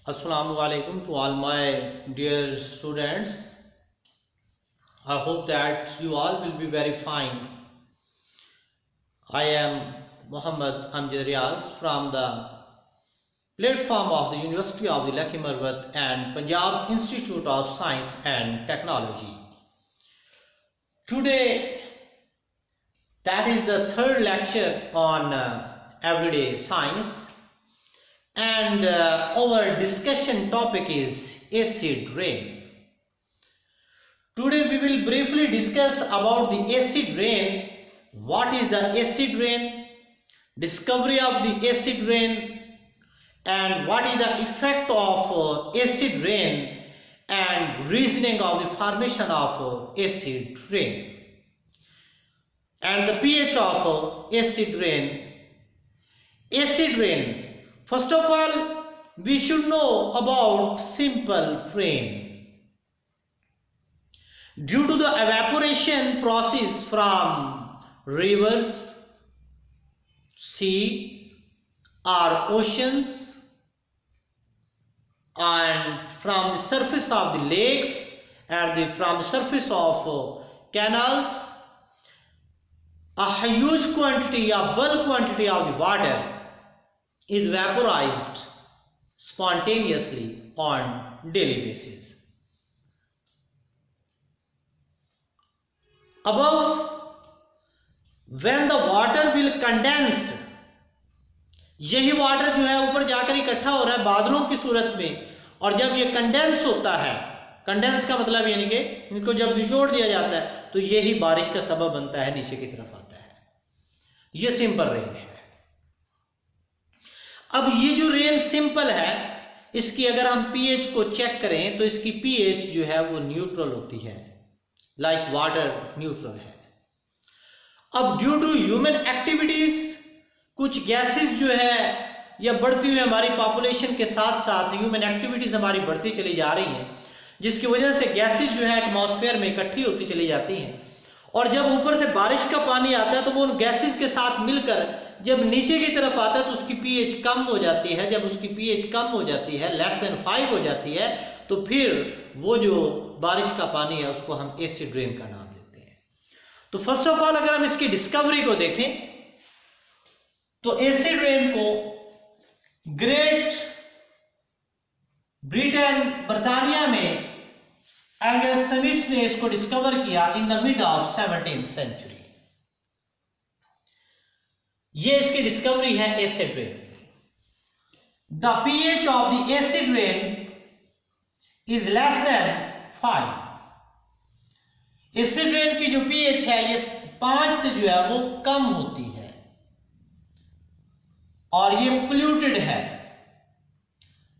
Assalamu alaikum to all my dear students. I hope that you all will be very fine. I am Muhammad Amjad Riaz from the platform of the University of the Lucky Marwat and Punjab Institute of Science and Technology. Today, that is the third lecture on everyday science. And our discussion topic is acid rain. Today we will briefly discuss about the acid rain. What is the acid rain? Discovery of the acid rain, and what is the effect of acid rain, and reasoning of the formation of acid rain, and the pH of acid rain. Acid rain. First of all, we should know about simple rain. Due to the evaporation process from rivers, sea or oceans, and from the surface of the lakes and from the surface of canals, a huge quantity, a bulk quantity of the water is vaporized spontaneously on daily basis. Above, when the water will condensed, यही water जो है ऊपर जाकर इकट्ठा हो रहा है बादलों की सूरत में, और जब ये कंडेंस होता है, कंडेंस का मतलब यानी कि इनको जब निचोड़ दिया जाता है तो यही बारिश का सबब बनता है, नीचे की तरफ आता है. ये सिंपल रेन है. अब ये जो रेन सिंपल है, इसकी अगर हम पीएच को चेक करें तो इसकी पीएच जो है वो न्यूट्रल होती है, लाइक वाटर न्यूट्रल है. अब ड्यू टू ह्यूमन एक्टिविटीज कुछ गैसेस जो है या बढ़ती हुई हमारी पॉपुलेशन के साथ साथ ह्यूमन एक्टिविटीज हमारी बढ़ती चली जा रही हैं, जिसकी वजह से गैसेस जो है एटमॉस्फेयर में इकट्ठी होती चली जाती हैं, और जब ऊपर से बारिश का पानी आता है तो वो उन गैसेस के साथ मिलकर जब नीचे की तरफ आता है तो उसकी पीएच कम हो जाती है. जब उसकी पीएच कम हो जाती है, लेस देन 5 हो जाती है, तो फिर वो जो बारिश का पानी है उसको हम एसिड रेन का नाम देते हैं. तो फर्स्ट ऑफ ऑल अगर हम इसकी डिस्कवरी को देखें तो एसिड रेन को ग्रेट ब्रिटेन बर्तानिया में एंगस स्मिथ ने इसको डिस्कवर किया in the mid of 17th century. ये इसकी डिस्कवरी है acid rain. The pH of the acid rain is less than 5. Acid rain की जो पीएच है ये 5 से जो है वो कम होती है, और ये पोल्यूटेड है.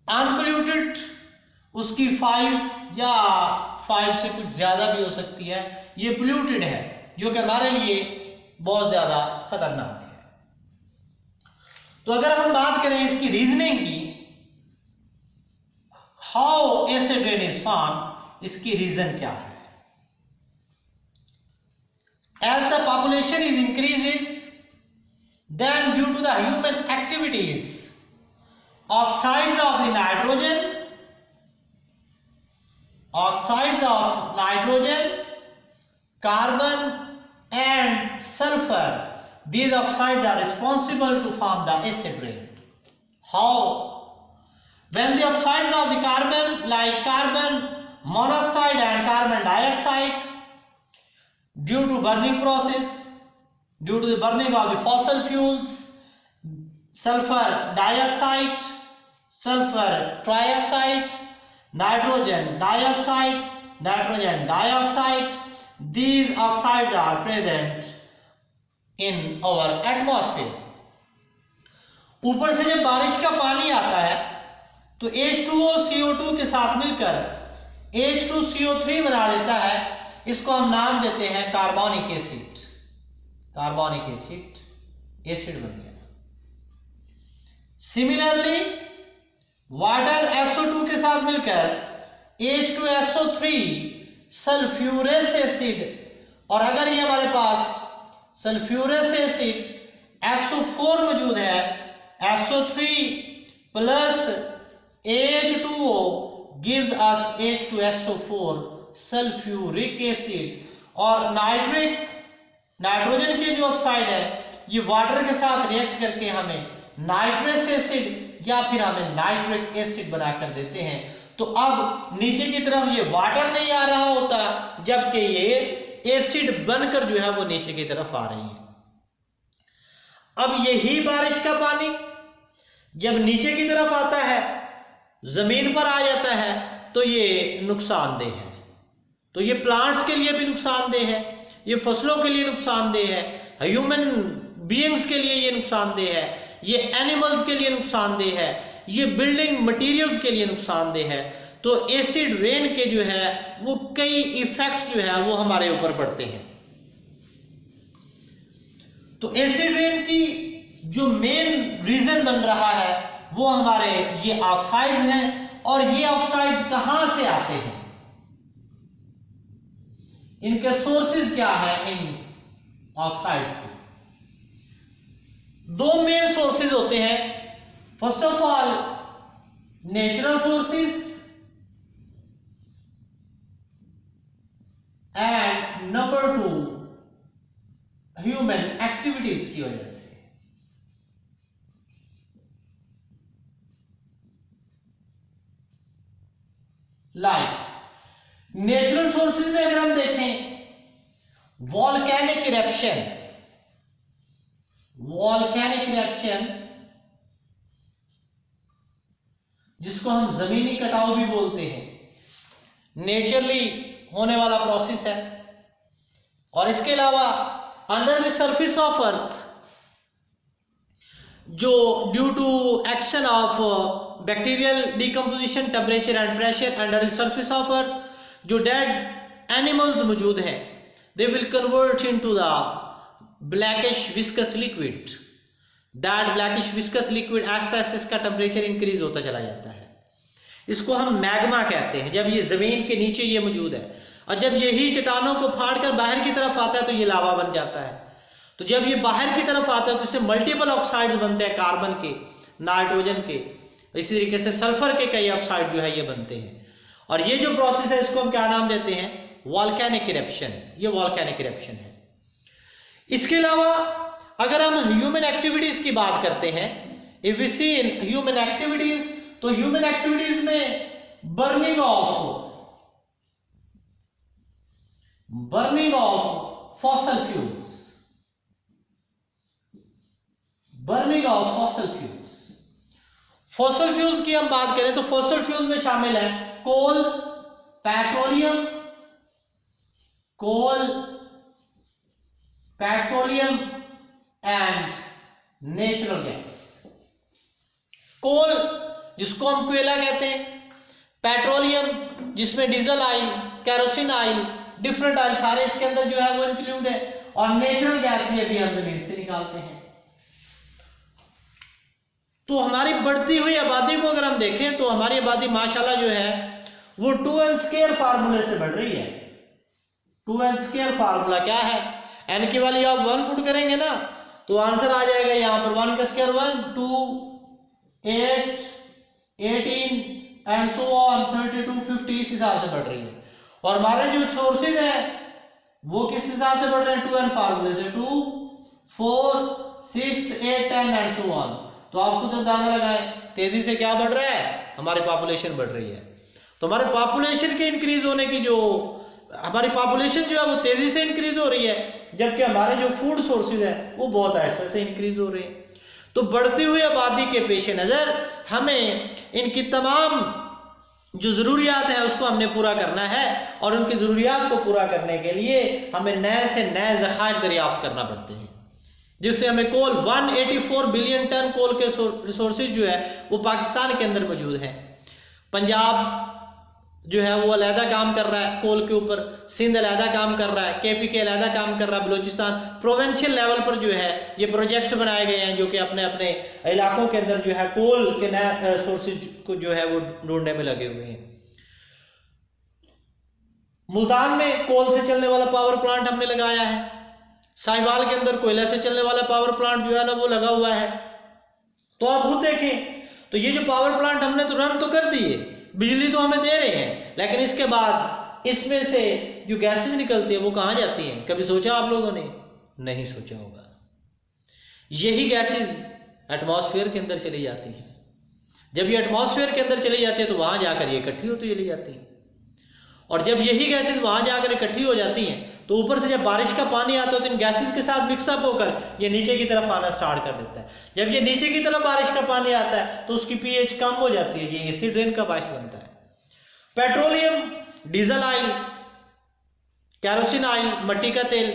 अनपोल्यूटेड उसकी 5 या 5 से कुछ ज्यादा भी हो सकती है. ये पोल्यूटेड है जो कि हमारे लिए बहुत ज्यादा खतरनाक है. तो अगर हम बात करें इसकी रीजनिंग की, how acid rain is form, इसकी रीजन क्या है? As the population is increases, then due to the human activities, oxides of nitrogen, carbon and sulfur, these oxides are responsible to form the acid rain. How? When the oxides of the carbon, like carbon monoxide and carbon dioxide, due to burning process, due to the burning of the fossil fuels, sulfur dioxide, sulfur trioxide, nitrogen dioxide, these oxides are present in our atmosphere. ऊपर से जब बारिश का पानी आता है तो H2O CO2 के साथ मिलकर H2CO3 बना देता है. इसको हम नाम देते हैं कार्बोनिक एसिड. कार्बोनिक एसिड बन गया. सिमिलरली वाटर SO2 के साथ मिलकर H2SO3 सल्फ्यूरस एसिड, और अगर ये हमारे पास सल्फ्यूरस एसिड SO4 मौजूद है, SO3 plus H2 gives us H2SO4 sulphuric acid. और नाइट्रोजन के जो ऑक्साइड है ये वाटर के साथ रिएक्ट करके हमें नाइट्रस एसिड या फिर हमें नाइट्रिक एसिड बनाकर देते हैं। तो अब नीचे की तरफ ये वाटर नहीं आ रहा होता, जबकि ये एसिड बनकर जो है वो नीचे की तरफ आ रही है। अब यही बारिश का पानी जब नीचे की तरफ आता है, जमीन पर आ जाता है, तो ये नुकसानदेह है। तो ये प्लांट्स के लिए भी नुकसानदेह है, ये फसलों के लिए नुकसानदेह है, ह्यूमन बीइंग्स के लिए ये नुकसानदेह है, ये एनिमल्स के लिए नुकसानदेह है, ये बिल्डिंग मटेरियल्स के लिए नुकसानदेह है। तो एसिड रेन के जो है वो कई इफेक्ट्स जो है वो हमारे ऊपर पड़ते हैं। तो एसिड रेन की जो मेन रीजन बन रहा है वो हमारे ये ऑक्साइड्स हैं। और ये ऑक्साइड्स कहां से आते हैं, इनके सोर्सेज क्या है? इन ऑक्साइड्स के दो मेन सोर्सेज होते हैं। First of all natural sources and number 2 human activities की वजह से। लाइक नेचुरल सोर्सेज में अगर हम देखें, वॉल्केनिक इरेप्शन जिसको हम जमीनी कटाव भी बोलते हैं, नेचुरली होने वाला प्रोसेस है। और इसके अलावा under the surface of earth, जो due to action of bacterial decomposition, temperature and pressure under the surface of earth, जो डेड एनिमल्स मौजूद हैं, they will convert into the blackish viscous liquid. That blackish viscous liquid ऐसा इसका temperature increase होता चला जाता है। इसको हम मैग्मा कहते हैं, जब ये जमीन के नीचे ये मौजूद है। और जब यही चट्टानों को फाड़कर बाहर की तरफ आता है तो ये लावा बन जाता है। तो जब ये बाहर की तरफ आता है तो इससे मल्टीपल ऑक्साइड्स बनते हैं, कार्बन के, नाइट्रोजन के, इसी तरीके से सल्फर के कई ऑक्साइड जो है ये बनते हैं। और ये जो प्रोसेस है इसको हम क्या नाम देते हैं? Volcanic eruption. ये वॉल्केनिक इरेप्शन है। इसके अलावा अगर हम ह्यूमन एक्टिविटीज की बात करते हैं, if we see in human activities, तो ह्यूमन एक्टिविटीज में burning of fossil fuels, fossil fuels की हम बात करें तो फॉसल फ्यूल्स में शामिल है कोल, पेट्रोलियम एंड नेचुरल गैस। कोल जिसको हम कोयला कहते हैं, पेट्रोलियम जिसमें diesel oil, kerosene oil, different oil सारे इसके अंदर जो है वो इंक्लूड है। और नेचुरल गैस ये भी हम जमीन से निकालते हैं। तो हमारी बढ़ती हुई आबादी को अगर हम देखें तो हमारी आबादी माशाल्लाह जो है वो 2n² फार्मूले से बढ़ रही है। 2n² फार्मूला क्या है? n की वैल्यू आप 1 पुट करेंगे ना तो आंसर आ जाएगा यहां पर 1 का स्क्वायर 1, 2, 8, 18 एंड सो ऑन 32, 50 इस हिसाब से बढ़ रही है। और हमारे जो सोर्सेज है वो किस हिसाब से बढ़ रहे हैं? 2n फार्मूले से, 2, 4, 6, 8, 10 एंड सो ऑन। तो आप खुद अंदाजा लगाएं तेजी से क्या बढ़ रहा है? हमारी पॉपुलेशन बढ़ रही है। तो हमारे पॉपुलेशन के इंक्रीज होने की जो हमारी पॉपुलेशन जो है वो तेजी से इंक्रीज हो रही है, जबकि हमारे जो फूड सोर्सेज है वो बहुत ऐसे से इंक्रीज हो रहे हैं। तो बढ़ती हुई आबादी के पेश नज़र हमें इनकी तमाम जो ज़रूरियात है उसको हमने पूरा करना है। और उनकी ज़रूरियात को पूरा करने के लिए हमें नए से नए ज़खायर दरियाफ्त करना पड़ते हैं, जिससे हमें कोल 184 बिलियन टन कोल के रिसोर्सेज जो है वो पाकिस्तान के अंदर मौजूद हैं। पंजाब जो है वो अलहदा काम कर रहा है कोल के ऊपर, सिंध अलहदा काम कर रहा है, KPK अलहदा काम कर रहा है, बलूचिस्तान प्रोविंशियल लेवल पर जो है ये प्रोजेक्ट बनाए गए हैं जो कि अपने अपने इलाकों के अंदर जो है कोल के नए सोर्सेज को जो है वो ढूंढने में लगे हुए हैं। मुल्तान में कोल से चलने वाला पावर प्लांट हमने लगाया है, साहिवाल के अंदर कोयला से चलने वाला पावर प्लांट जो है ना वो लगा हुआ है। तो आप खुद देखें तो ये जो पावर प्लांट हमने तो रन तो कर दिए, बिजली तो हमें दे रहे हैं, लेकिन इसके बाद इसमें से जो गैसेज निकलती है वो कहाँ जाती हैं? कभी सोचा आप लोगों ने? नहीं सोचा होगा। यही गैसेज एटमॉस्फेयर के अंदर चली जाती है। जब ये एटमॉस्फेयर के अंदर चली जाती है तो वहां जाकर ये इकट्ठी होती चली जाती है, और जब यही गैसेज वहां जाकर इकट्ठी हो जाती हैं तो ऊपर से जब बारिश का पानी आता है तो इन गैसेज के साथ मिक्सअप होकर ये नीचे की तरफ आना स्टार्ट कर देता है। जब ये नीचे की तरफ बारिश का पानी आता है तो उसकी पीएच कम हो जाती है, ये एसिड रेन का बायस बनता है। Petroleum, diesel oil, kerosene oil, मट्टी का तेल,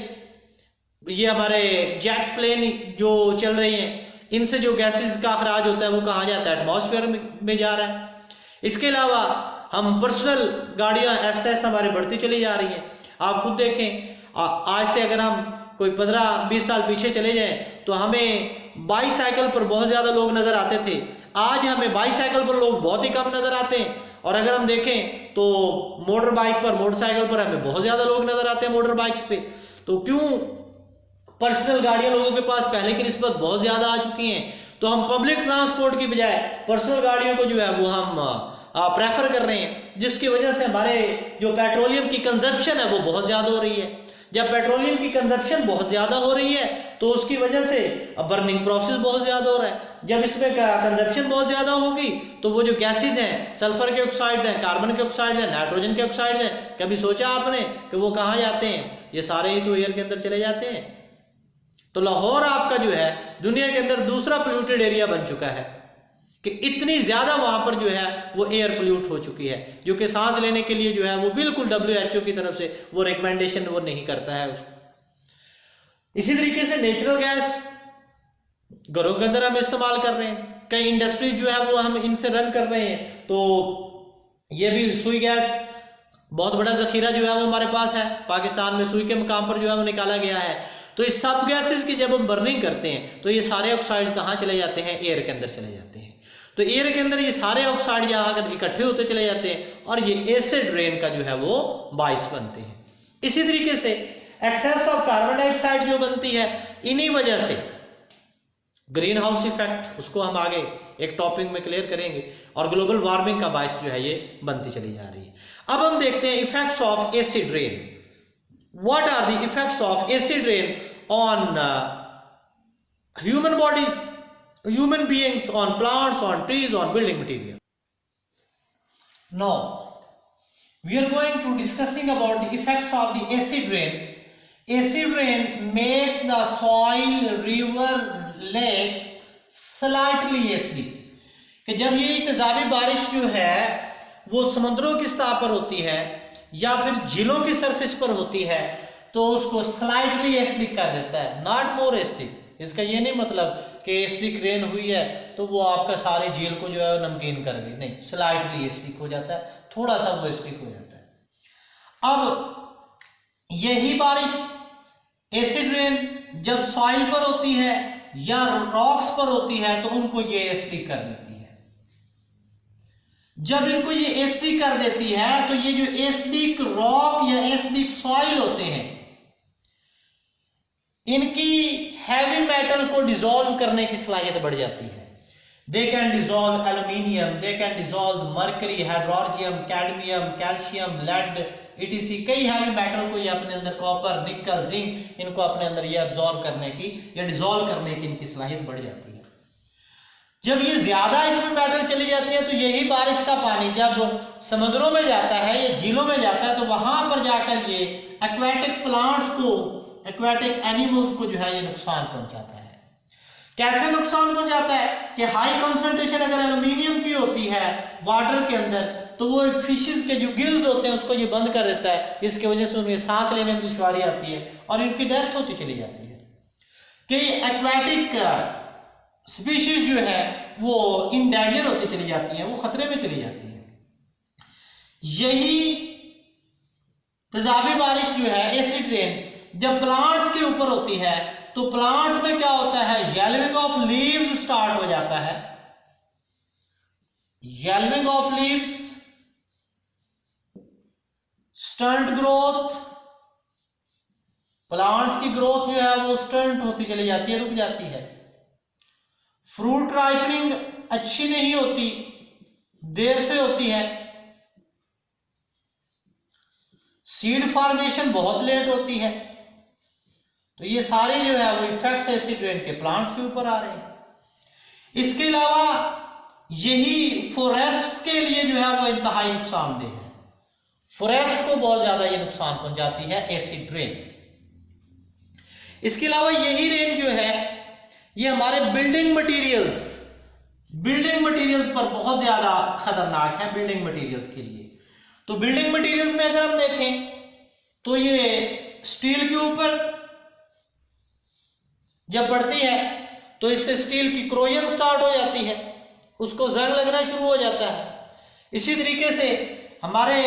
ये हमारे जेट प्लेन जो चल रहे हैं, इनसे जो गैसेज का अखराज होता है वो कहाँ जाता है? एटमॉस्फेयर में जा रहा है। इसके अलावा हम पर्सनल गाड़ियां ऐसा ऐसा हमारे बढ़ती चली जा रही हैं। आप खुद देखें, आज से अगर हम कोई 15-20 साल पीछे चले जाएं तो हमें बाईसाइकिल पर बहुत ज्यादा लोग नजर आते थे। आज हमें बाईसाइकिल पर लोग बहुत ही कम नजर आते हैं, और अगर हम देखें तो मोटर बाइक पर, मोटरसाइकिल पर हमें बहुत ज्यादा लोग नजर आते हैं मोटर बाइक्स पे। तो क्यों? पर्सनल गाड़ियां लोगों के पास पहले की निस्बत बहुत ज्यादा आ चुकी हैं, तो हम पब्लिक ट्रांसपोर्ट की बजाय पर्सनल गाड़ियों को जो है वो हम प्रेफर कर रहे हैं, जिसकी वजह से हमारे जो पेट्रोलियम की कंजप्शन है वो बहुत ज्यादा हो रही है। जब पेट्रोलियम की कंजप्शन बहुत ज्यादा हो रही है तो उसकी वजह से बर्निंग प्रोसेस बहुत ज्यादा हो रहा है। जब इसमें कंजप्शन बहुत ज्यादा होगी तो वो जो गैसेज हैं, सल्फर के ऑक्साइड्स हैं, कार्बन के ऑक्साइड्स हैं, नाइट्रोजन के ऑक्साइड्स हैं, कभी सोचा आपने कि वो कहाँ जाते हैं? ये सारे ही तो एयर के अंदर चले जाते हैं। तो लाहौर आपका जो है दुनिया के अंदर दूसरा पोल्यूटेड एरिया बन चुका है कि इतनी ज्यादा वहां पर जो है वो एयर पोल्यूट हो चुकी है, जो कि सांस लेने के लिए जो है वो बिल्कुल WHO की तरफ से वो रिकमेंडेशन वो नहीं करता है उसको। इसी तरीके से नेचुरल गैस घरों के अंदर हम इस्तेमाल कर रहे हैं, कई इंडस्ट्री जो है वो हम इनसे रन कर रहे हैं, तो ये भी सुई गैस बहुत बड़ा जखीरा जो है वो हमारे पास है। पाकिस्तान में सुई के मुकाम पर जो है वो निकाला गया है। तो इस सब गैसेस की जब हम बर्निंग करते हैं तो ये सारे ऑक्साइड्स कहाँ चले जाते हैं? एयर के अंदर चले जाते हैं। तो एयर के अंदर ये सारे ऑक्साइड यहाँ इकट्ठे होते चले जाते हैं और ये एसिड रेन का जो है वो बायस बनते हैं। इसी तरीके से एक्सेस ऑफ कार्बन डाइऑक्साइड जो बनती है, इन्हीं वजह से ग्रीन हाउस इफेक्ट, उसको हम आगे एक टॉपिक में क्लियर करेंगे, और ग्लोबल वार्मिंग का बायस जो है ये बनती चली जा रही है। अब हम देखते हैं effects of acid rain. What are the effects of acid rain on human bodies, human beings, on plants, on trees, on building material. Now we are going to discussing about the effects of the acid rain. Acid rain makes the soil, river, lakes slightly acidic. कि जब ये तेजाबी बारिश जो है वो समुद्रों की सतह पर होती है या फिर झीलों की सरफेस पर होती है तो उसको स्लाइटली एसिडिक कर देता है, नॉट मोर एसिडिक। इसका ये नहीं मतलब कि एसिडिक रेन हुई है तो वो आपका सारे झील को जो है नमकीन कर गई, नहीं, स्लाइटली एसिडिक हो जाता है, थोड़ा सा वो एसिडिक हो जाता है। अब यही बारिश एसिड रेन जब सॉइल पर होती है या रॉक्स पर होती है तो उनको ये एसिडिक कर देती है। जब इनको ये एसिडिक कर देती है तो ये जो एसिडिक रॉक या एसिडिक सॉइल होते हैं, इनकी हैवी मेटल को डिसॉल्व करने की सलाहियत बढ़ जाती है। They can dissolve aluminium, they can dissolve mercury, हाइड्रोजियम, कैडमियम, कैल्शियम, लेड, etc। कई हैवी मेटल को ये अपने अंदर, कॉपर, निकल, जिंक, इनको अपने अंदर ये अब्सॉर्ब करने की या डिसॉल्व करने की इनकी सलाहियत बढ़ जाती है। जब ये ज्यादा इसमें मेटल चली जाती है तो यही बारिश का पानी जब समुद्रों में जाता है या झीलों में जाता है तो वहां पर जाकर ये एक्वेटिक प्लांट्स को, एक्वेटिक एनिमल्स को जो है ये नुकसान पहुंचाता है। कैसे नुकसान पहुंचाता है कि हाई कंसंट्रेशन अगर एल्यूमिनियम की होती है वाटर के अंदर तो वो फिशेस के जो गिल्स होते हैं उसको ये बंद कर देता है, इसकी वजह से उन्हें सांस लेने में दुश्वारी आती है और इनकी डेथ होती चली जाती है। कई एक्वेटिक स्पीशीज जो है वो इंडेंजर होती चली जाती है, वो खतरे में चली जाती है। यही तेजाबी बारिश जो है एसिड रेन जब प्लांट्स के ऊपर होती है तो प्लांट्स में क्या होता है, येलोइंग ऑफ लीव्स स्टार्ट हो जाता है। Yellowing of leaves, stunt growth, plants की ग्रोथ जो है वो स्टंट होती चली जाती है, रुक जाती है। फ्रूट राइपनिंग अच्छी नहीं होती, देर से होती है, सीड फॉर्मेशन बहुत लेट होती है। तो ये सारे जो है वो इफेक्ट्स एसिड रेन के प्लांट्स के ऊपर आ रहे हैं। इसके अलावा यही फॉरेस्ट के लिए जो है वो इंतहाई नुकसानदेह है। फॉरेस्ट को बहुत ज्यादा ये नुकसान पहुंचाती है एसिड रेन। इसके अलावा यही रेन जो है ये हमारे बिल्डिंग मटेरियल्स पर बहुत ज्यादा खतरनाक है बिल्डिंग मटेरियल्स के लिए। तो बिल्डिंग मटेरियल्स में अगर हम देखें तो ये स्टील के ऊपर जब पड़ती है तो इससे स्टील की क्रोजन स्टार्ट हो जाती है, उसको जंग लगना शुरू हो जाता है। इसी तरीके से हमारे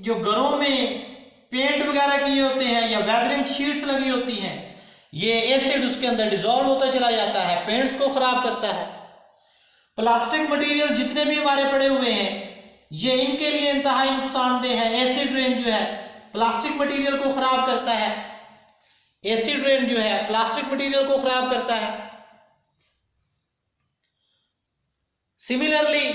जो घरों में पेंट वगैरह किए होते हैं या वेदरिंग शीट्स लगी होती हैं, ये एसिड उसके अंदर डिसॉल्व होता चला जाता है, पेंट्स को खराब करता है। प्लास्टिक मटेरियल जितने भी हमारे पड़े हुए हैं ये इनके लिए इंतहाई नुकसानदेह है। एसिड रेन जो है प्लास्टिक मटेरियल को खराब करता है, एसिड रेन जो है प्लास्टिक मटेरियल को खराब करता है। सिमिलरली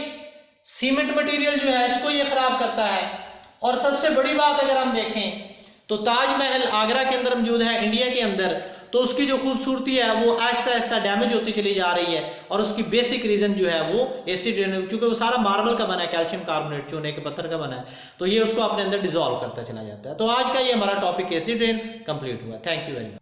सीमेंट मटेरियल जो है इसको ये खराब करता है। और सबसे बड़ी बात अगर हम देखें तो ताजमहल आगरा के अंदर मौजूद है इंडिया के अंदर, तो उसकी जो खूबसूरती है वो आहिस्ता आहिस्ता डैमेज होती चली जा रही है। और उसकी बेसिक रीजन जो है वो एसिड रेन, चूंकि वो सारा मार्बल का बना है, कैल्शियम कार्बोनेट चूने के पत्थर का बना है, तो ये उसको अपने अंदर डिसॉल्व करता चला जाता है। तो आज का ये हमारा टॉपिक एसिड रेन कंप्लीट हुआ। Thank you very much.